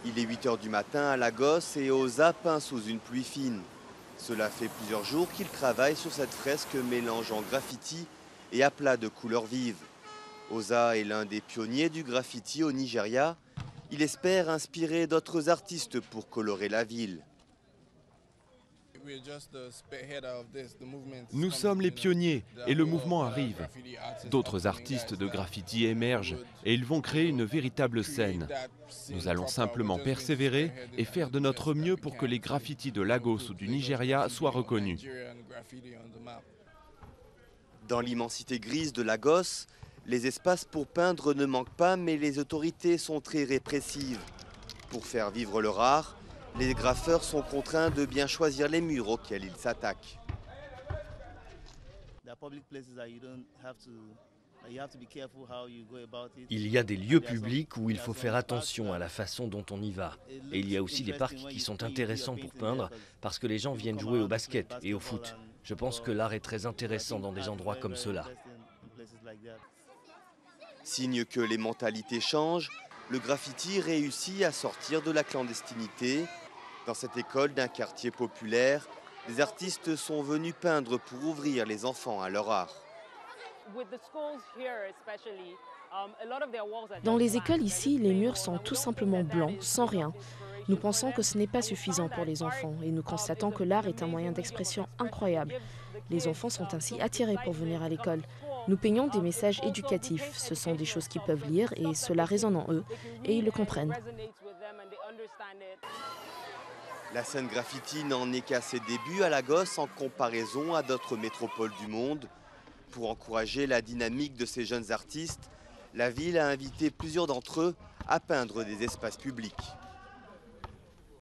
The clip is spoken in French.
Il est 8 heures du matin à Lagos et Oza peint sous une pluie fine. Cela fait plusieurs jours qu'il travaille sur cette fresque mélangeant graffiti et aplat de couleurs vives. Oza est l'un des pionniers du graffiti au Nigeria. Il espère inspirer d'autres artistes pour colorer la ville. Nous sommes les pionniers et le mouvement arrive. D'autres artistes de graffiti émergent et ils vont créer une véritable scène. Nous allons simplement persévérer et faire de notre mieux pour que les graffitis de Lagos ou du Nigeria soient reconnus. Dans l'immensité grise de Lagos, les espaces pour peindre ne manquent pas, mais les autorités sont très répressives. Pour faire vivre leur art, les graffeurs sont contraints de bien choisir les murs auxquels ils s'attaquent. Il y a des lieux publics où il faut faire attention à la façon dont on y va. Et il y a aussi des parcs qui sont intéressants pour peindre parce que les gens viennent jouer au basket et au foot. Je pense que l'art est très intéressant dans des endroits comme cela. Signe que les mentalités changent, le graffiti réussit à sortir de la clandestinité. Dans cette école d'un quartier populaire, des artistes sont venus peindre pour ouvrir les enfants à leur art. Dans les écoles ici, les murs sont tout simplement blancs, sans rien. Nous pensons que ce n'est pas suffisant pour les enfants et nous constatons que l'art est un moyen d'expression incroyable. Les enfants sont ainsi attirés pour venir à l'école. Nous peignons des messages éducatifs. Ce sont des choses qu'ils peuvent lire et cela résonne en eux et ils le comprennent. La scène graffiti n'en est qu'à ses débuts à Lagos en comparaison à d'autres métropoles du monde. Pour encourager la dynamique de ces jeunes artistes, la ville a invité plusieurs d'entre eux à peindre des espaces publics.